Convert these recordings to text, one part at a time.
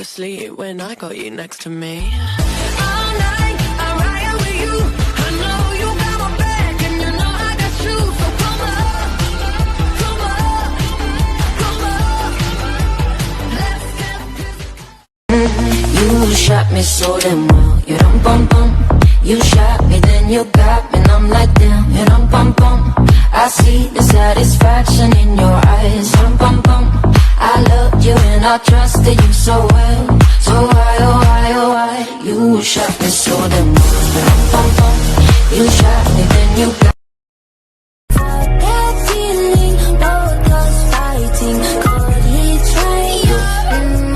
asleep when I got you next to me. All night, I'm riding with you. I know you got my back, and you know I got you. So come up, come up, come up. Let's get physical. You shot me so damn well. You dum bum bum. You shot me, then you got me, and I'm like damn. You dum bum bum. I see the satisfaction in your eyes. Dum bum bum. I loved you and I trusted you so well. So why, oh why, oh why? You shot me so damn well. Dum bum bum. You shot me, then you got. That feeling, both us fighting. Could he try you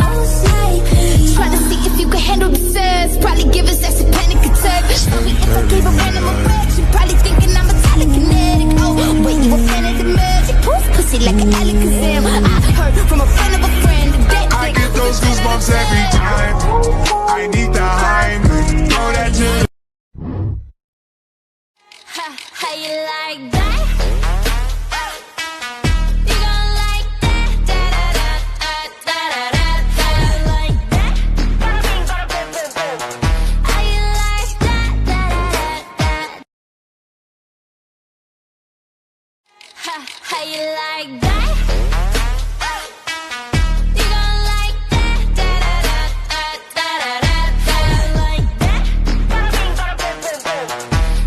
most likely? Try to see if you can handle the sass. Probably give us that panic attack. Tell me if I gave a random erection. Probably thinking I'm a telekinetic. Oh, wait, you a fan of the magic? Poof, pussy like an Alakazam. I heard from a friend of a friend that I get those goosebumps every time. I need the hype. Know that you. How you like that? You gon' like that? Da-da-da-da-da-da-da. Like that? How you like that? Da-da-da-da. How you like that? You gon' like that? Da-da-da-da-da-da-da. Like that?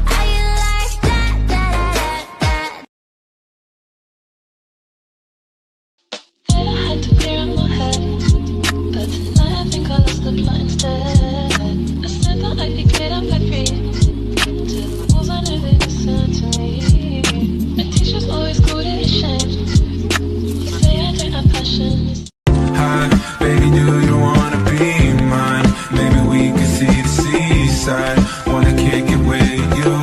How you like that? Da-da-da-da. I had to clear up my head, but tonight I think I lost the plot instead. I said that I'd be good up and free, till the wolves I never listened to me. My teacher's always called it a shame. You say I don't have passion. Hi, baby, do you wanna be mine? Maybe we can see the seaside. Wanna kick it with you.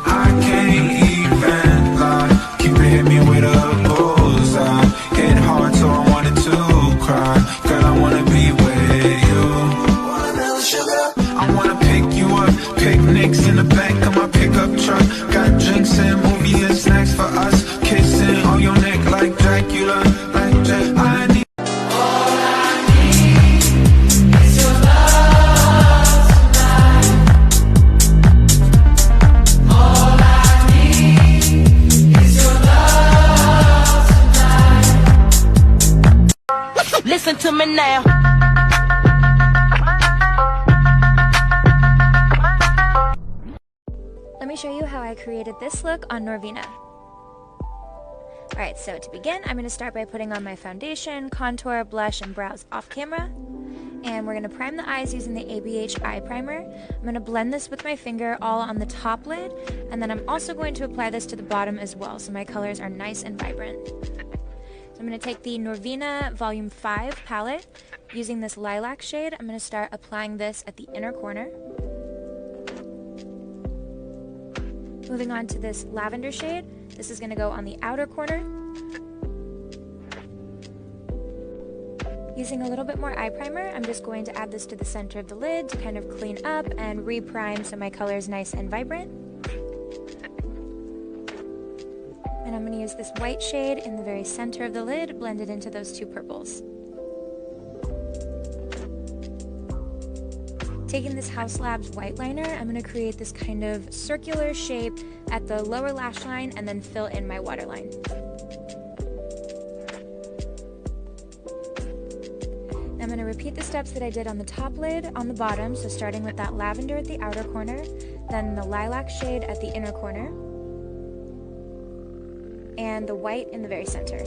I can't even lie. Keep it hit me with a bullseye. Hit hard so I wanted to cry. Girl, I wanna be with you. I wanna pick you up. Picnics in the back of my pickup truck. Got drinks and movies and snacks for us. Kissing on your neck like Dracula. Like I need. Listen to me now. Let me show you how I created this look on Norvina. Alright, so to begin, I'm going to start by putting on my foundation, contour, blush, and brows off camera. And we're going to prime the eyes using the ABH eye primer. I'm going to blend this with my finger all on the top lid, and then I'm also going to apply this to the bottom as well, so my colors are nice and vibrant. So I'm going to take the Norvina Volume 5 palette. Using this lilac shade, I'm going to start applying this at the inner corner. Moving on to this lavender shade, this is going to go on the outer corner. Using a little bit more eye primer, I'm just going to add this to the center of the lid to kind of clean up and re-prime so my color is nice and vibrant. And I'm going to use this white shade in the very center of the lid, blended into those two purples. Taking this Haus Labs white liner, I'm going to create this kind of circular shape at the lower lash line and then fill in my waterline. I'm going to repeat the steps that I did on the top lid on the bottom, so starting with that lavender at the outer corner, then the lilac shade at the inner corner, and the white in the very center.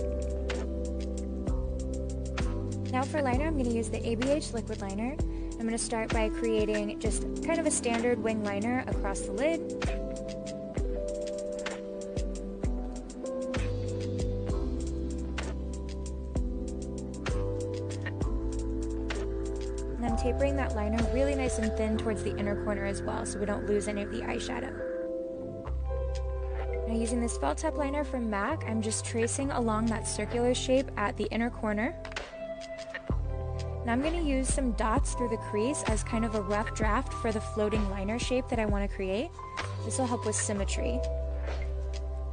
Now for liner, I'm going to use the ABH liquid liner. I'm going to start by creating just kind of a standard wing liner across the lid. And I'm tapering that liner really nice and thin towards the inner corner as well, so we don't lose any of the eyeshadow. Now using this felt tip liner from MAC, I'm just tracing along that circular shape at the inner corner. Now I'm going to use some dots through the crease as kind of a rough draft for the floating liner shape that I want to create. This will help with symmetry.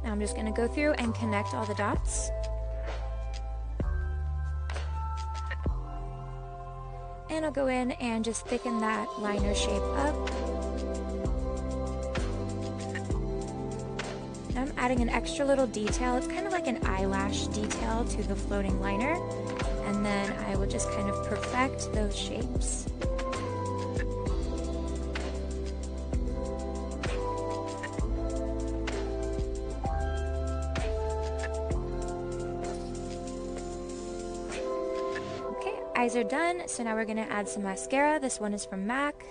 Now I'm just going to go through and connect all the dots. And I'll go in and just thicken that liner shape up. Now I'm adding an extra little detail. It's kind of like an eyelash detail to the floating liner. And then I will just kind of perfect those shapes. Eyes are done, so now we're going to add some mascara. This one is from MAC.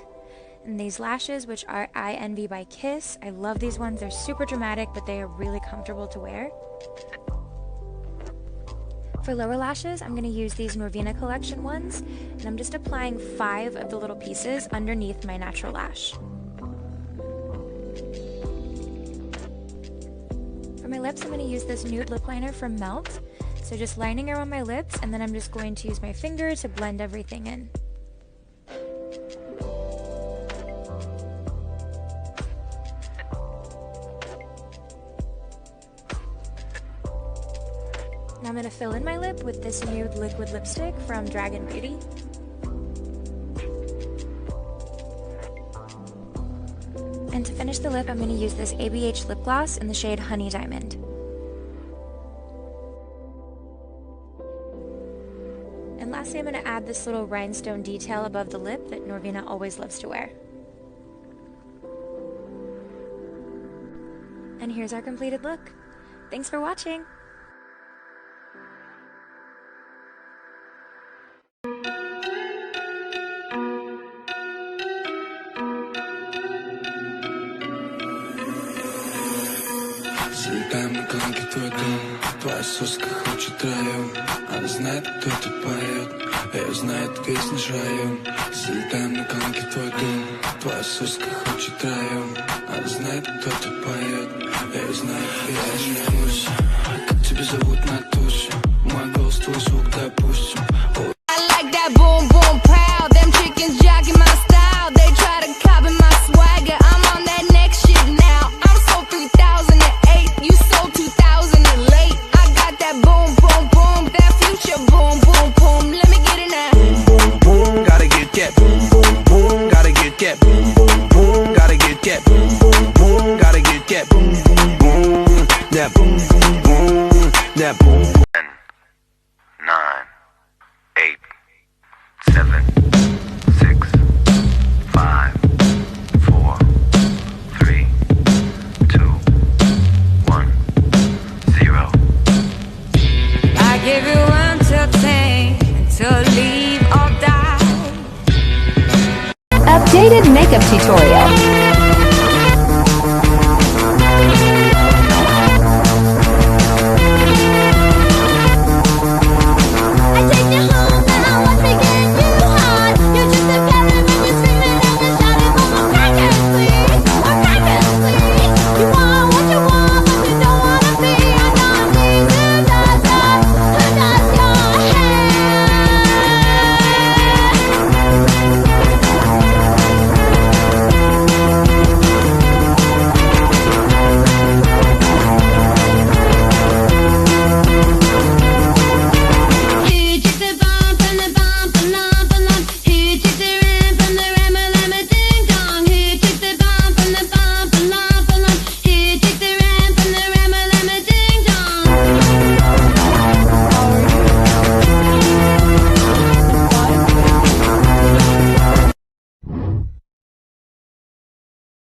And these lashes, which are I Envy by Kiss. I love these ones. They're super dramatic, but they are really comfortable to wear. For lower lashes, I'm going to use these Norvina collection ones. And I'm just applying 5 of the little pieces underneath my natural lash. For my lips, I'm going to use this nude lip liner from Melt. So just lining around my lips, and then I'm just going to use my finger to blend everything in. Now I'm going to fill in my lip with this nude liquid lipstick from Dragon Beauty. And to finish the lip, I'm going to use this ABH lip gloss in the shade Honey Diamond. And lastly, I'm going to add this little rhinestone detail above the lip that Norvina always loves to wear. And here's our completed look. Thanks for watching! Залетаем на колонки в твой дом. Твоя соска хочет район. Она знает, кто тут поет. Я знает песни район. Залетаем на колонки в твой дом. Твоя соска хочет район. Она знает, кто тут поет. Я знаю песни. Я не курсе. Как тебя зовут на тусе? Мой голос, твой звук, допустим. I like that boom boom pow. Them chickens jacking my style. They try to copy my swagger. I'm on that next shit now. I'm so 3008. You so 2000 late. I got that boom boom boom. That future boom boom boom. Let me get it now. Boom, boom, gotta get that boom, boom, boom, gotta get that boom, boom, boom, gotta get that boom, boom, boom, gotta get that boom, boom, boom, that boom, boom, boom, that boom. 10, 9, 8, 7, 6, 5, 4, 3, 2, 1, 0. I give you 1 till 10 until leave or die. Updated makeup tutorial.